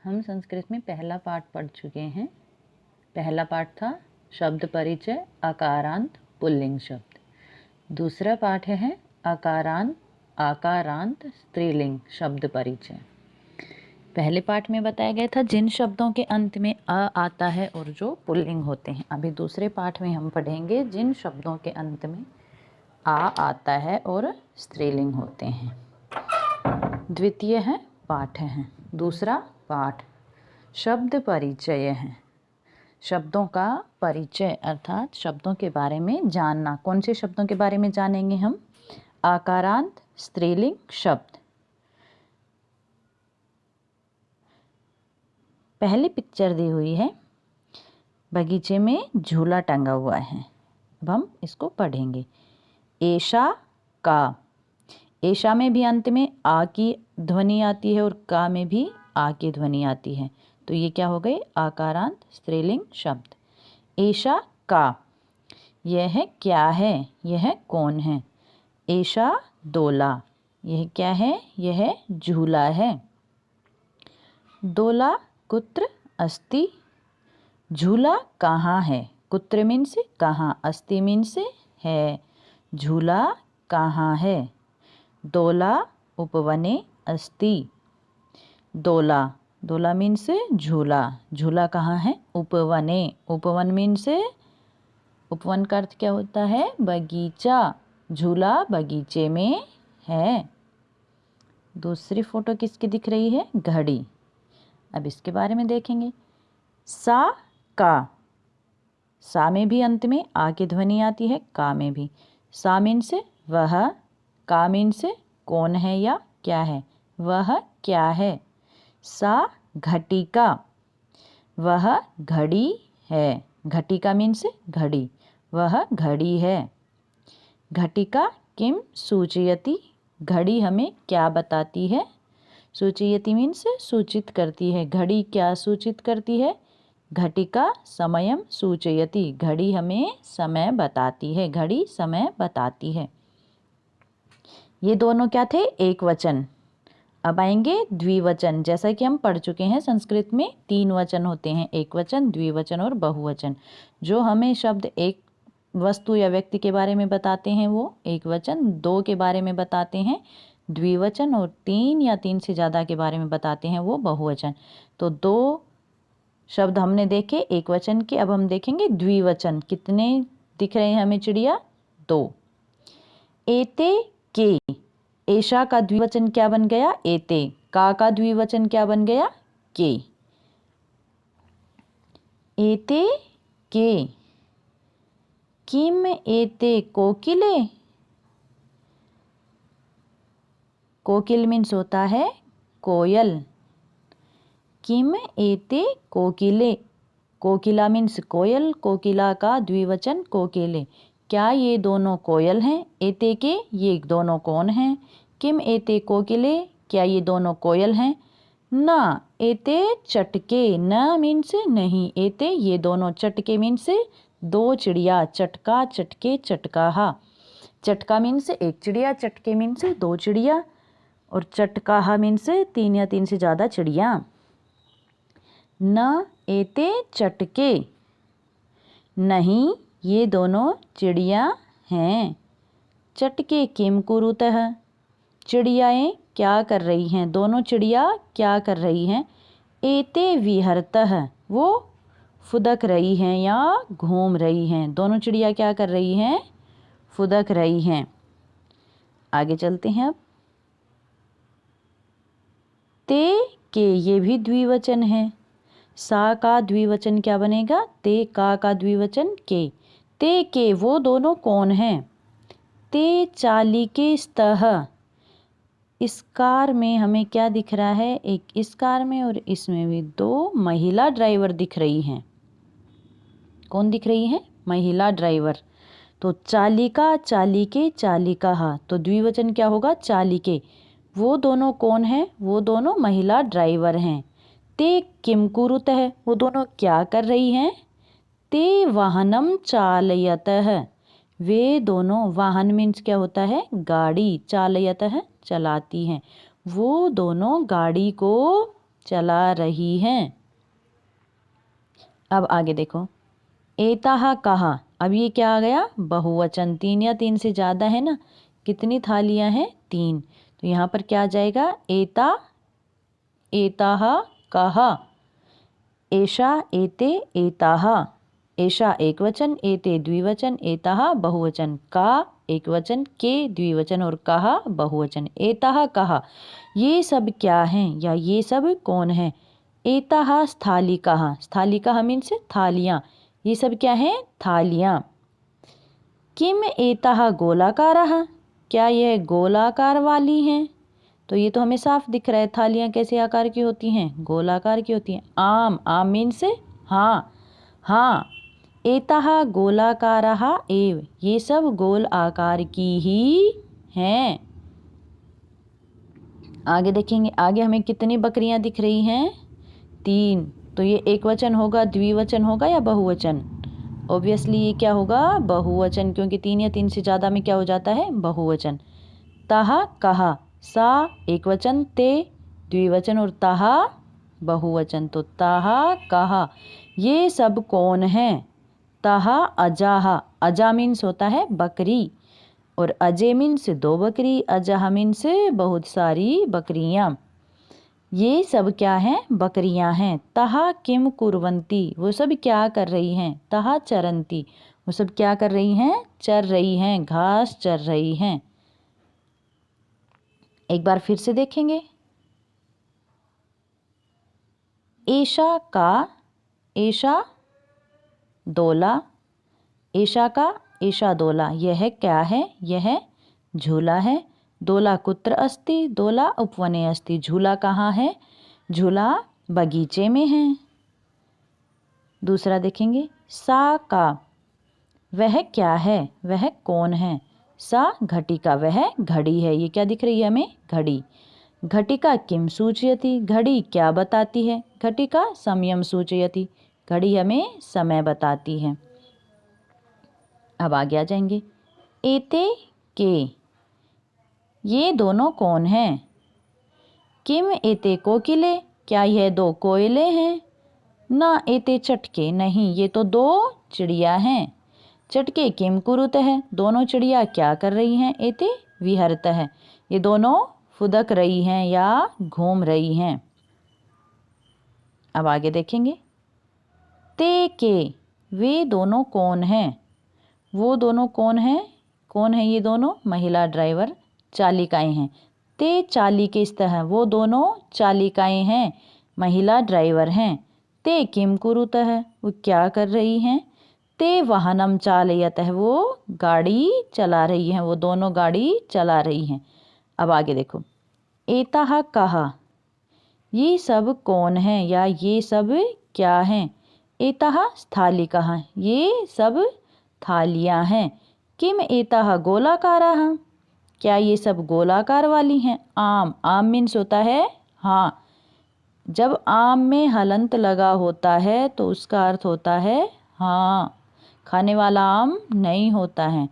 हम संस्कृत में पहला पाठ पढ़ चुके हैं। पहला पाठ था शब्द परिचय आकारांत पुल्लिंग शब्द। दूसरा पाठ है आकारांत स्त्रीलिंग शब्द परिचय। पहले पाठ में बताया गया था जिन शब्दों के अंत में अ आता है और जो पुल्लिंग होते हैं। अभी दूसरे पाठ में हम पढ़ेंगे जिन शब्दों के अंत में आ आता है और स्त्रीलिंग होते हैं। द्वितीय है पाठ है। दूसरा पाठ शब्द परिचय है। शब्दों का परिचय अर्थात शब्दों के बारे में जानना। कौन से शब्दों के बारे में जानेंगे हम? आकारांत स्त्रीलिंग शब्द। पहली पिक्चर दी हुई है, बगीचे में झूला टंगा हुआ है। अब हम इसको पढ़ेंगे। एशा का, एशा में भी अंत में आ की ध्वनि आती है और का में भी आ की ध्वनि आती है, तो ये क्या हो गए? आकारांत स्त्रीलिंग शब्द। एशा का, यह है क्या है, यह कौन है। एशा दोला, यह क्या है? यह झूला है। दोला कुत्र अस्ति, झूला कहाँ है। कुत्र मीन्स कहाँ, अस्ति मीन्स है। झूला कहाँ है। दोला उपवने अस्ति, दोला, दोला मीन्स झूला, झूला कहाँ है? उपवने, उपवन मीन्स उपवन का अर्थ क्या होता है? बगीचा, झूला बगीचे में है। दूसरी फोटो किसकी दिख रही है? घड़ी। अब इसके बारे में देखेंगे। सा का, सा में भी अंत में आ की ध्वनि आती है, का में भी। सा मीन्स वह, का मीन्स कौन है या क्या है, वह क्या है। सा घटिका, वह घड़ी है। घटिका मीन्स घड़ी, वह घड़ी है। घटिका किम सूचयति, घड़ी हमें क्या बताती है। सूचयति मीन्स सूचित करती है। घड़ी क्या सूचित करती है? घटिका समयम सूचयति, घड़ी हमें समय बताती है। घड़ी समय बताती है। ये दोनों क्या थे? एक वचन। अब आएंगे द्विवचन। जैसा कि हम पढ़ चुके हैं संस्कृत में 3 वचन होते हैं, एक वचन, द्विवचन और बहुवचन। जो हमें शब्द एक वस्तु या व्यक्ति के बारे में बताते हैं वो एक वचन, 2 के बारे में बताते हैं द्विवचन और 3 या 3 से ज़्यादा के बारे में बताते हैं वो बहुवचन। तो 2 शब्द हमने देखे एक वचन के, अब हम देखेंगे द्विवचन। कितने दिख रहे हैं हमें चिड़िया? 2। एते के, एशा का द्विवचन क्या बन गया? एते। का द्विवचन क्या बन गया? के। एते के, किम एते कोकिले, कोकिल मीन्स होता है कोयल। किम एते कोकिले, कोकिला मीन्स कोयल, कोकिला का द्विवचन कोकिले। क्या ये दोनों कोयल हैं? एते के, ये दोनों कौन हैं? किम एते कोकिले, क्या ये दोनों कोयल हैं? ना एते चटके, न मीन्स नहीं, एते ये दोनों, चटके मीन्स 2 चिड़िया, चटका चटके चटकाहा। चटका मीन्स एक चिड़िया, चटके मीन्स 2 चिड़िया और चटकाहा मीन्स 3 या 3 से ज़्यादा चिड़िया। न एते चटके, नहीं ये दोनों चिड़िया हैं। चटके किम कुरुतः, चिड़ियाएँ क्या कर रही हैं? दोनों चिड़िया क्या कर रही हैं? एते विहरतः, वो फुदक रही हैं या घूम रही हैं। दोनों चिड़िया क्या कर रही हैं? फुदक रही हैं। आगे चलते हैं अब। ते के, ये भी द्विवचन है। सा का द्विवचन क्या बनेगा? ते। का द्विवचन के। ते के, वो दोनों कौन हैं? ते चालिके स्तः, इस कार में हमें क्या दिख रहा है? एक इस कार में और इसमें भी 2 महिला ड्राइवर दिख रही हैं। कौन दिख रही हैं? महिला ड्राइवर। तो चालिका चालिके चालिकाहा, तो द्विवचन क्या होगा? चालिके। वो दोनों कौन हैं? वो दोनों महिला ड्राइवर हैं। ते किम कुरुतः, वो दोनों क्या कर रही हैं? ते वाहनम चालयतः, वे दोनों, वाहन मीन्स क्या होता है? गाड़ी, चालयतः चलाती हैं। वो दोनों गाड़ी को चला रही हैं। अब आगे देखो, एताहा कहा, अब ये क्या आ गया, बहुवचन। 3 या 3 से ज़्यादा है ना, कितनी थालियां हैं, 3। तो यहाँ पर क्या आ जाएगा, एता, एताहा कहा, एषा, एते, एताहा। एषा एक वचन, एते द्विवचन, एताहा बहुवचन। का एक वचन, के द्विवचन और कहा बहुवचन। एताहा कहा, ये सब क्या हैं या ये सब कौन है। एताहा स्थालिकाः, स्थालिकाः मीन्स थालियाँ, ये सब क्या हैं, थालियाँ। किम एताः गोलाकाराः, क्या यह गोलाकार वाली हैं। तो ये तो हमें साफ दिख रहा है, थालियाँ कैसे आकार की होती हैं, गोलाकार की होती हैं। आम, आम मीन्स हाँ, हाँ। एताः गोलाकाराः एव, ये सब गोल आकार की ही हैं। आगे देखेंगे, आगे हमें कितनी बकरियां दिख रही हैं, 3। तो ये एक वचन होगा, द्विवचन होगा या बहुवचन। ऑब्वियसली ये क्या होगा, बहुवचन, क्योंकि 3 या 3 से ज़्यादा में क्या हो जाता है, बहुवचन। ताहा कहा, सा एक वचन, ते द्विवचन और ताहा बहुवचन। तो ताहा कहा, ये सब कौन हैं। ताहा अजाहा, अजा मीन्स होता है बकरी, और अजे मीन्स 2 बकरी, अजाहा मीन्स बहुत सारी बकरियां। ये सब क्या हैं, बकरियां हैं। तहा किम कुर्वन्ति, वो सब क्या कर रही हैं। तहा चरन्ति, वो सब क्या कर रही हैं, चर रही हैं, घास चर रही हैं। एक बार फिर से देखेंगे, एशा का, एशा दोला, एशा का, एशा दोला, यह क्या है, यह झूला है। दोला कुत्र अस्ति, दोला उपवने अस्ति, झूला कहाँ है, झूला बगीचे में है। दूसरा देखेंगे, सा का, वह क्या है, वह कौन है। सा घटिका, वह घड़ी है। ये क्या दिख रही है हमें, घड़ी। घटिका किम सूचयति, घड़ी क्या बताती है। घटिका समयम सूचयति, घड़ी हमें समय बताती है। अब आगे आ जाएंगे, एते के, ये दोनों कौन हैं। किम एते कोकिले, क्या यह 2 कोयले हैं। ना एते चटके, नहीं ये तो 2 चिड़िया हैं। चटके किम कुरुत है, दोनों चिड़िया क्या कर रही हैं। एते विहरत है, ये दोनों फुदक रही हैं या घूम रही हैं। अब आगे देखेंगे, ते के, वे दोनों कौन हैं। वो दोनों कौन हैं, कौन है ये दोनों, महिला ड्राइवर चालिकाएं हैं। ते चालिकेस्तः, वो दोनों चालिकाएं हैं, महिला ड्राइवर हैं। ते किम कुरुतः, वो क्या कर रही हैं। ते वाहनम चालयतः, वो गाड़ी चला रही हैं, वो दोनों गाड़ी चला रही हैं। अब आगे देखो, एताः कहा, ये सब कौन हैं या ये सब क्या हैं। एताः स्थालिकाः, ये सब थालियां हैं। किम एताः गोलाकाराः, क्या ये सब गोलाकार वाली हैं। आम, आम मीन्स होता है हाँ, जब आम में हलंत लगा होता है तो उसका अर्थ होता है हाँ, खाने वाला आम नहीं होता है।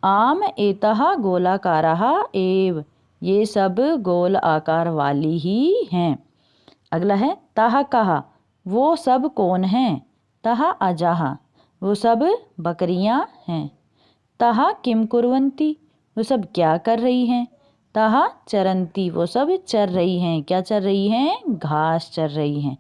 आम एताः गोलाकाराः एव, ये सब गोल आकार वाली ही हैं। अगला है, ताहा कहा, वो सब कौन हैं। ताहा अजाहा, वो सब बकरियां हैं। ताहा किम कुर्वन्ति, वो सब क्या कर रही हैं। ताहा चरन्ति, वो सब चर रही हैं, क्या चर रही हैं, घास चर रही हैं।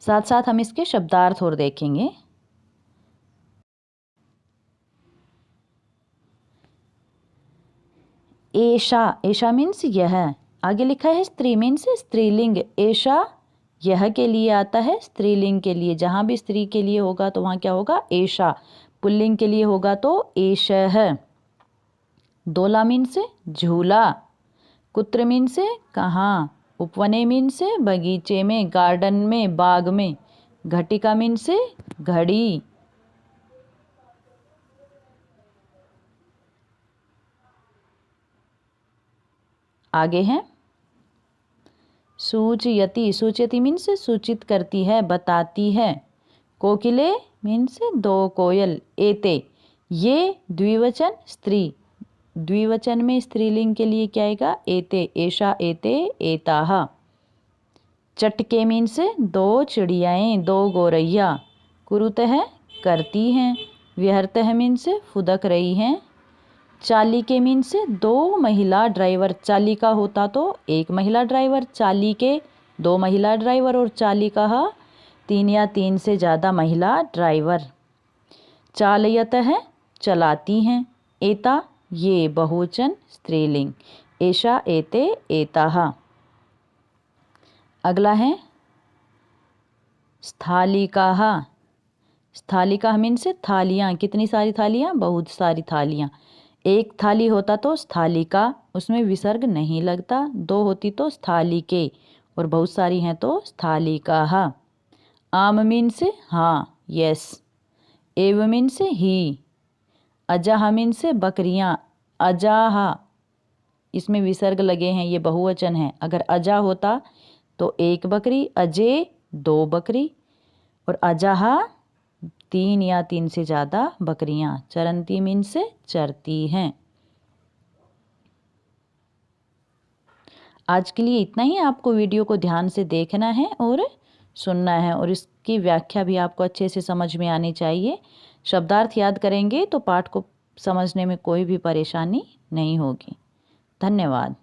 साथ साथ हम इसके शब्दार्थ और देखेंगे। एशा, एशा मीन्स यह, आगे लिखा है स्त्री मीन्स स्त्रीलिंग। एशा यह के लिए आता है, स्त्रीलिंग के लिए, जहाँ भी स्त्री के लिए होगा तो वहाँ क्या होगा, एशा। पुल्लिंग के लिए होगा तो एशः। दोला मीन्स झूला, कुत्र मीन्स कहाँ, उपवने मीन्स बगीचे में, गार्डन में, बाग में। घटिका मीन्स घड़ी। आगे है सूचयति, सूचयति मीन्स सूचित करती है, बताती है। कोकिले मीन्स 2 कोयल। एते, ये द्विवचन स्त्री, द्विवचन में स्त्रीलिंग के लिए क्या आएगा? एते, एषा, एते, एताः। चटके मीन्स 2 चिड़ियाएँ, 2 गोरैया। कुरुतः करती हैं। विहरतः मीन्स फुदक रही हैं। चालिके मीन्स 2 महिला ड्राइवर। चालिका होता तो 1 महिला ड्राइवर, चालिके 2 महिला ड्राइवर और चालिकाः 3 या 3 से ज़्यादा महिला ड्राइवर। चालयतः चलाती हैं। एता ये बहुवचन स्त्रीलिंग। एषा, एते, एताः। अगला है स्थालिकाः। स्थालिका मीन्स थालियाँ। कितनी सारी थालियाँ? बहुत सारी थालियाँ। 1 थाली होता तो स्थालिका, उसमें विसर्ग नहीं लगता। 2 होती तो स्थालिके और बहुत सारी हैं तो स्थालिकाः। आम मीन्स हाँ, यस। एव मीन्स ही। अजाह मीन्स बकरियाँ। अजाह इसमें विसर्ग लगे हैं, ये बहुवचन है। अगर अजा होता तो 1 बकरी, अजे 2 बकरी और अजाह 3 या 3 से ज़्यादा बकरियाँ। चरंती मीन्स चरती हैं। आज के लिए इतना ही। आपको वीडियो को ध्यान से देखना है और सुनना है और इसकी व्याख्या भी आपको अच्छे से समझ में आनी चाहिए। शब्दार्थ याद करेंगे तो पाठ को समझने में कोई भी परेशानी नहीं होगी। धन्यवाद।